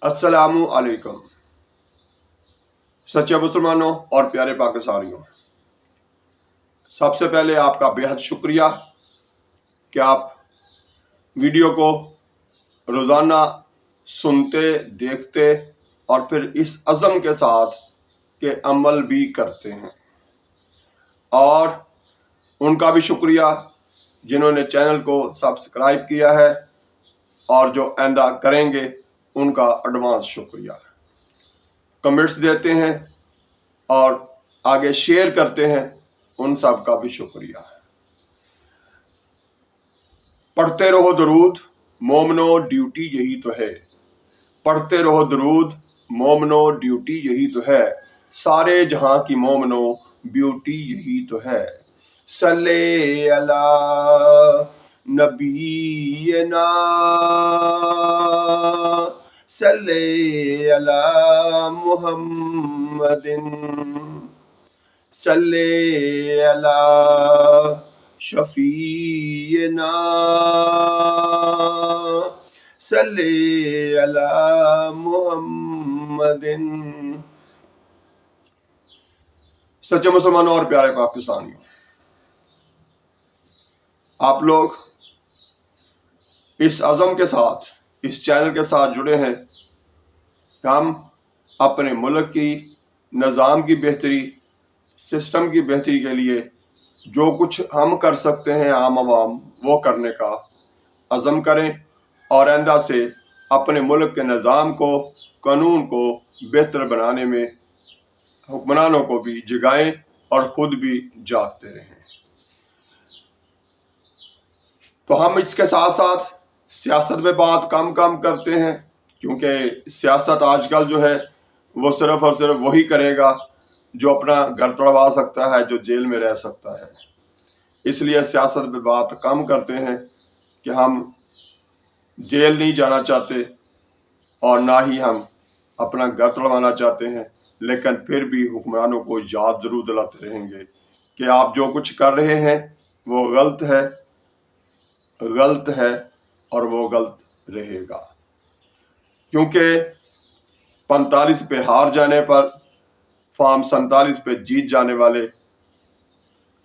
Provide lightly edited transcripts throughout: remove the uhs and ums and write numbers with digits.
अस्सलामु अलैकुम। सच्चे मुसलमानों और प्यारे पाकिस्तानियों, सबसे पहले आपका बेहद शुक्रिया कि आप वीडियो को रोज़ाना सुनते, देखते और फिर इस अज़म के साथ कि अमल भी करते हैं। और उनका भी शुक्रिया जिन्होंने चैनल को सब्सक्राइब किया है और जो आइंदा करेंगे उनका एडवांस शुक्रिया। कमेंट्स देते हैं और आगे शेयर करते हैं, उन सब का भी शुक्रिया। पढ़ते रहो दरूद मोमनो, ड्यूटी यही तो है। पढ़ते रहो दरूद मोमनो, ड्यूटी यही तो है। सारे जहां की मोमनो, ब्यूटी यही तो है। सल्ले अला नबीना, सल्ले अला मुहम्मदिन, सल्ले अला शफीना, सल्ले अला मुहम्मदिन। सच्चे मुसलमानों और प्यारे पाकिस्तानियों, आप लोग इस अज़म के साथ, इस चैनल के साथ जुड़े हैं कि हम अपने मुल्क की निज़ाम की बेहतरी, सिस्टम की बेहतरी के लिए जो कुछ हम कर सकते हैं आम आवाम, वो करने का अज़म करें और आइंदा से अपने मुल्क के निज़ाम को, कानून को बेहतर बनाने में हुक्मरानों को भी जगाएं और ख़ुद भी जागते रहें। तो हम इसके साथ साथ सियासत में बात कम करते हैं, क्योंकि सियासत आजकल जो है वो सिर्फ और सिर्फ वही करेगा जो अपना घर तोड़वा सकता है, जो जेल में रह सकता है। इसलिए सियासत में बात कम करते हैं कि हम जेल नहीं जाना चाहते और ना ही हम अपना घर तोड़वाना चाहते हैं, लेकिन फिर भी हुक्मरानों को याद ज़रूर दिलाते रहेंगे कि आप जो कुछ कर रहे हैं वो गलत है और वो गलत रहेगा। क्योंकि 45 पे हार जाने पर फॉर्म 47 पे जीत जाने वाले,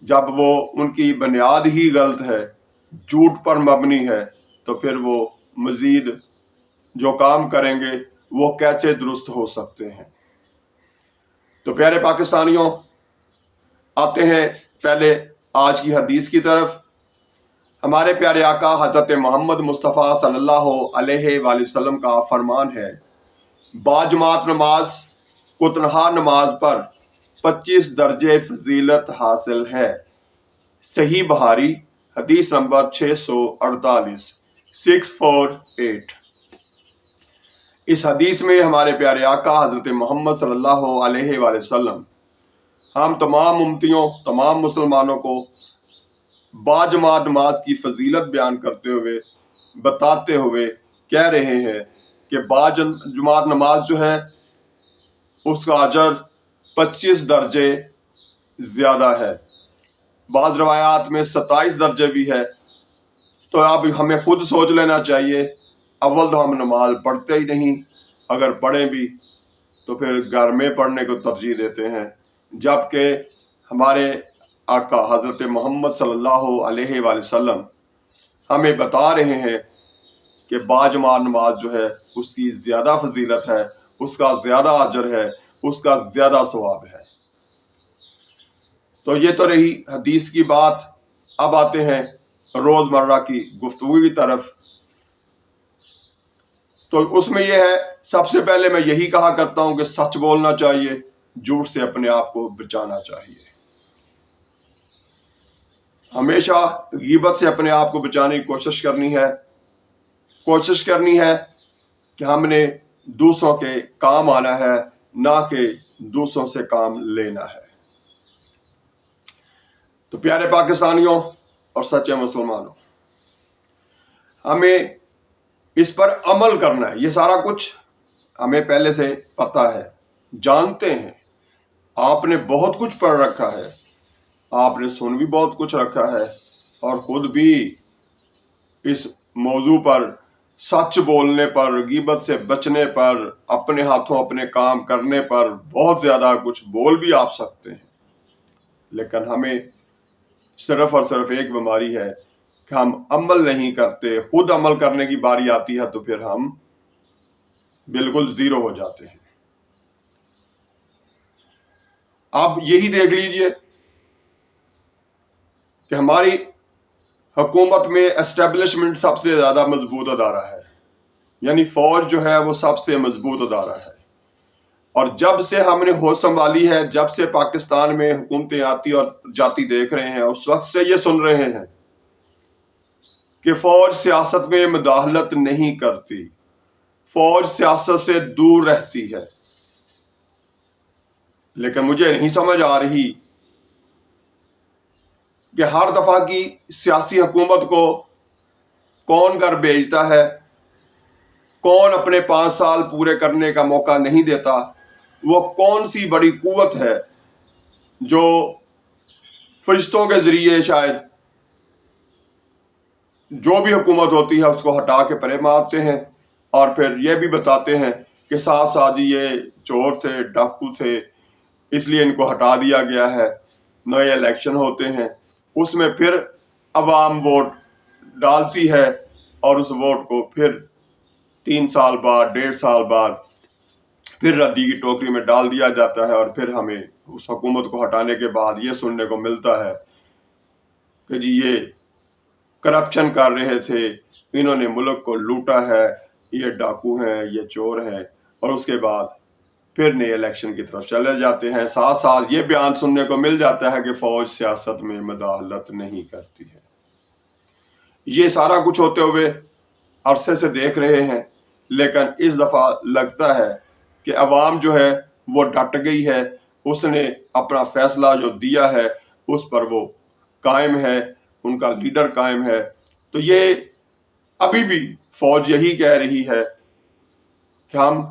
जब वो उनकी बुनियाद ही गलत है, झूठ पर मबनी है, तो फिर वो मज़ीद जो काम करेंगे वो कैसे दुरुस्त हो सकते हैं। तो प्यारे पाकिस्तानियों, आते हैं पहले आज की हदीस की तरफ। हमारे प्यारे आका हज़रत मोहम्मद मुस्तफ़ा सल्लल्लाहु अलैहि वसल्लम का फरमान है, बाजमात नमाज को तन्हा नमाज पर 25 दर्जे फजीलत हासिल है। सही बुखारी हदीस नंबर 648, 648। इस हदीस में हमारे प्यारे आका हज़रत मोहम्मद सल्लल्लाहु अलैहि वसल्लम हम तमाम उम्मतियों, तमाम मुसलमानों को बाजमात नमाज की फजीलत बयान करते हुए, बताते हुए कह रहे हैं कि बाजमात नमाज जो है उसका अजर 25 दर्जे ज़्यादा है। बाज़ रवायात में 27 दर्जे भी है। तो अब हमें खुद सोच लेना चाहिए, अव्वल तो हम नमाज पढ़ते ही नहीं, अगर पढ़ें भी तो फिर घर में पढ़ने को तरजीह देते हैं, जबकि हमारे आका हज़रत मोहम्मद सल्लल्लाहु अलैहि वसल्लम हमें बता रहे हैं कि बाजमात नमाज जो है उसकी ज़्यादा फजीलत है, उसका ज़्यादा अजर है, उसका ज़्यादा सवाब है। तो ये तो रही हदीस की बात। अब आते हैं रोज़मर्रा की गुफ्तगू की तरफ। तो उसमें यह है, सबसे पहले मैं यही कहा करता हूँ कि सच बोलना चाहिए, झूठ से अपने आप को बचाना चाहिए। हमेशा गीबत से अपने आप को बचाने की कोशिश करनी है कि हमने दूसरों के काम आना है, ना कि दूसरों से काम लेना है। तो प्यारे पाकिस्तानियों और सच्चे मुसलमानों, हमें इस पर अमल करना है। ये सारा कुछ हमें पहले से पता है, जानते हैं। आपने बहुत कुछ पढ़ रखा है, आपने सुन भी बहुत कुछ रखा है और खुद भी इस मौजू पर سچ بولنے پر، غیبت سے بچنے پر، اپنے ہاتھوں اپنے کام کرنے پر بہت زیادہ کچھ بول بھی آپ سکتے ہیں، لیکن ہمیں صرف اور صرف ایک بیماری ہے کہ ہم عمل نہیں کرتے۔ خود عمل کرنے کی باری آتی ہے تو پھر ہم بالکل زیرو ہو جاتے ہیں۔ آپ یہی دیکھ لیجئے کہ ہماری حکومت میں اسٹیبلشمنٹ سب سے زیادہ مضبوط ادارہ ہے، یعنی فوج جو ہے وہ سب سے مضبوط ادارہ ہے۔ اور جب سے ہم نے ہوش سنبھالی ہے، جب سے پاکستان میں حکومتیں آتی اور جاتی دیکھ رہے ہیں، اس وقت سے یہ سن رہے ہیں کہ فوج سیاست میں مداخلت نہیں کرتی، فوج سیاست سے دور رہتی ہے۔ لیکن مجھے نہیں سمجھ آ رہی کہ ہر دفعہ کی سیاسی حکومت کو کون گھر بھیجتا ہے، کون اپنے 5 سال پورے کرنے کا موقع نہیں دیتا، وہ کون سی بڑی قوت ہے جو فرشتوں کے ذریعے شاید جو بھی حکومت ہوتی ہے اس کو ہٹا کے پرے مارتے ہیں، اور پھر یہ بھی بتاتے ہیں کہ ساتھ ساتھ یہ چور تھے، ڈاکو تھے، اس لیے ان کو ہٹا دیا گیا ہے۔ نئے الیکشن ہوتے ہیں، اس میں پھر عوام ووٹ ڈالتی ہے، اور اس ووٹ کو پھر 3 سال بعد، 1.5 سال بعد پھر ردی کی ٹوکری میں ڈال دیا جاتا ہے، اور پھر ہمیں اس حکومت کو ہٹانے کے بعد یہ سننے کو ملتا ہے کہ جی یہ کرپشن کر رہے تھے، انہوں نے ملک کو لوٹا ہے، یہ ڈاکو ہیں، یہ چور ہیں، اور اس کے بعد پھر نئے الیکشن کی طرف چلے جاتے ہیں۔ ساتھ ساتھ یہ بیان سننے کو مل جاتا ہے کہ فوج سیاست میں مداخلت نہیں کرتی ہے۔ یہ سارا کچھ ہوتے ہوئے عرصے سے دیکھ رہے ہیں، لیکن اس دفعہ لگتا ہے کہ عوام جو ہے وہ ڈٹ گئی ہے، اس نے اپنا فیصلہ جو دیا ہے اس پر وہ قائم ہے، ان کا لیڈر قائم ہے۔ تو یہ ابھی بھی فوج یہی کہہ رہی ہے کہ ہم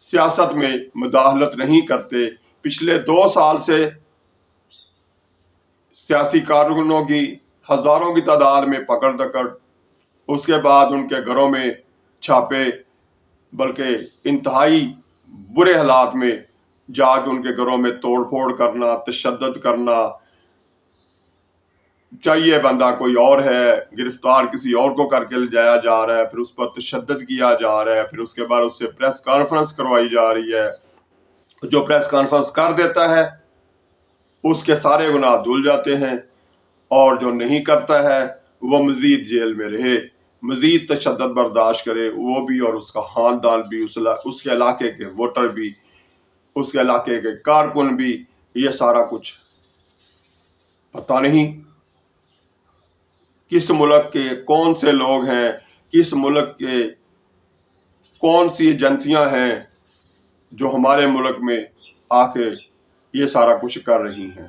سیاست میں مداخلت نہیں کرتے۔ پچھلے 2 سال سے سیاسی کارکنوں کی ہزاروں کی تعداد میں پکڑ دکڑ، اس کے بعد ان کے گھروں میں چھاپے، بلکہ انتہائی برے حالات میں جا کے ان کے گھروں میں توڑ پھوڑ کرنا، تشدد کرنا، چاہیے بندہ کوئی اور ہے، گرفتار کسی اور کو کر کے لے جایا جا رہا ہے، پھر اس پر تشدد کیا جا رہا ہے، پھر اس کے بعد اس سے پریس کانفرنس کروائی جا رہی ہے۔ جو پریس کانفرنس کر دیتا ہے اس کے سارے گناہ دھل جاتے ہیں، اور جو نہیں کرتا ہے وہ مزید جیل میں رہے، مزید تشدد برداشت کرے، وہ بھی اور اس کا خاندان بھی، اس کے علاقے کے ووٹر بھی، اس کے علاقے کے کارکن بھی۔ یہ سارا کچھ پتہ نہیں کس ملک کے کون سے لوگ ہیں، کس ملک کے کون سی ایجنسیاں ہیں جو ہمارے ملک میں آ کے یہ سارا کچھ کر رہی ہیں،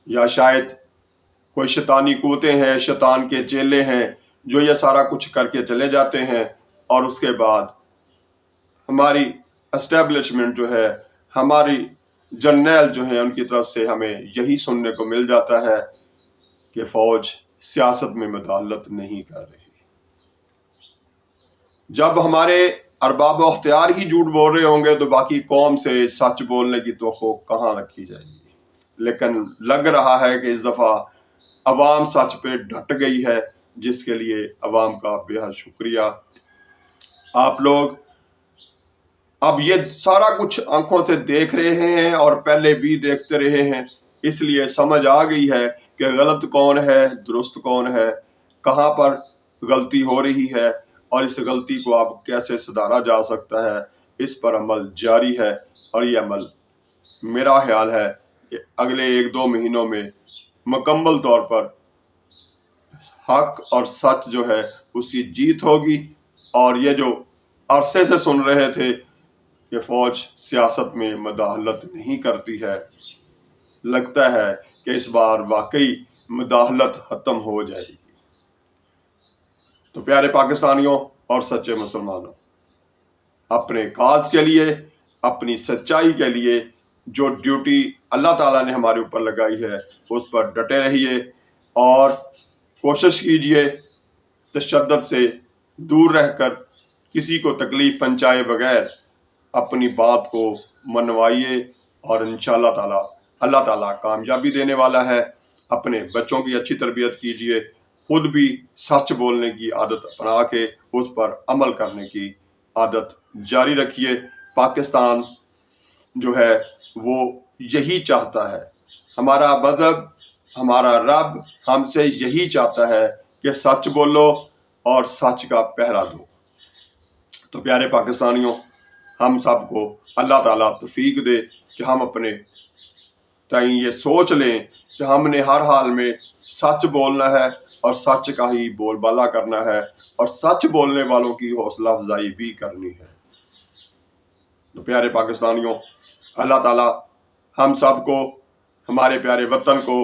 یا شاید کوئی شیطانی قوتیں ہیں، شیطان کے چیلے ہیں جو یہ سارا کچھ کر کے چلے جاتے ہیں، اور اس کے بعد ہماری اسٹیبلشمنٹ جو ہے، ہماری جرنیل جو ہیں، ان کی طرف سے ہمیں یہی سننے کو مل جاتا ہے کہ فوج سیاست میں مداخلت نہیں کر رہی۔ جب ہمارے ارباب اختیار ہی جھوٹ بول رہے ہوں گے تو باقی قوم سے سچ بولنے کی توقع کہاں رکھی جائے گی؟ لیکن لگ رہا ہے کہ اس دفعہ عوام سچ پہ ڈٹ گئی ہے، جس کے لیے عوام کا بے حد شکریہ۔ آپ لوگ اب یہ سارا کچھ آنکھوں سے دیکھ رہے ہیں اور پہلے بھی دیکھتے رہے ہیں، اس لیے سمجھ آ گئی ہے کہ غلط کون ہے، درست کون ہے، کہاں پر غلطی ہو رہی ہے، اور اس غلطی کو اب کیسے سدھارا جا سکتا ہے۔ اس پر عمل جاری ہے، اور یہ عمل میرا خیال ہے کہ اگلے 1-2 مہینوں میں مکمل طور پر حق اور سچ جو ہے اس کی جیت ہوگی۔ اور یہ جو عرصے سے سن رہے تھے کہ فوج سیاست میں مداخلت نہیں کرتی ہے، لگتا ہے کہ اس بار واقعی مداخلت ختم ہو جائے گی۔ تو پیارے پاکستانیوں اور سچے مسلمانوں، اپنے کاز کے لیے، اپنی سچائی کے لیے جو ڈیوٹی اللہ تعالیٰ نے ہمارے اوپر لگائی ہے اس پر ڈٹے رہیے، اور کوشش کیجئے तशद्दुद से दूर रहकर किसी को तकलीफ पहुंचाए बगैर अपनी बात को मनवाइए और इंशाअल्लाह ताला अल्लाह ताला कामयाबी देने वाला है। अपने बच्चों की अच्छी तरबियत कीजिए, खुद भी सच बोलने की आदत अपना के उस पर अमल करने की आदत जारी रखिए। पाकिस्तान जो है वो यही चाहता है, हमारा मज़हब, हमारा रब हमसे यही चाहता है कि सच बोलो और सच का पहरा दो। तो प्यारे पाकिस्तानियों, हम सबको अल्लाह ताला तौफीक दे कि हम अपने ताई ये सोच लें कि हमने हर हाल में सच बोलना है और सच का ही बोलबाला करना है और सच बोलने वालों की हौसला अफजाई भी करनी है। तो प्यारे पाकिस्तानियों, अल्लाह ताला हम सबको, हमारे प्यारे वतन को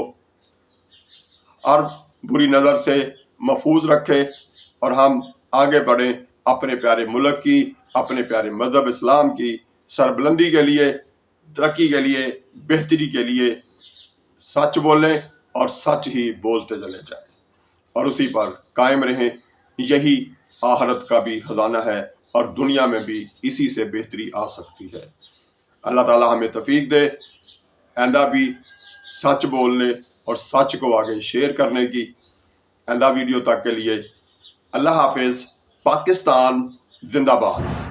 हर बुरी नज़र से महफूज रखे और हम आगे बढ़ें अपने प्यारे मुल्क की, अपने प्यारे मज़हब इस्लाम की सरबुलंदी के लिए, तरक्की के लिए, बेहतरी के लिए सच बोलें और सच ही बोलते चले जाएं और उसी पर कायम रहें। यही आखिरत का भी खजाना है और दुनिया में भी इसी से बेहतरी आ सकती है। अल्लाह ताला हमें तौफीक दे आइंदा भी सच बोलने और सच को आगे शेयर करने की। आइंदा वीडियो तक के लिए अल्लाह हाफिज़। पाकिस्तान जिंदाबाद।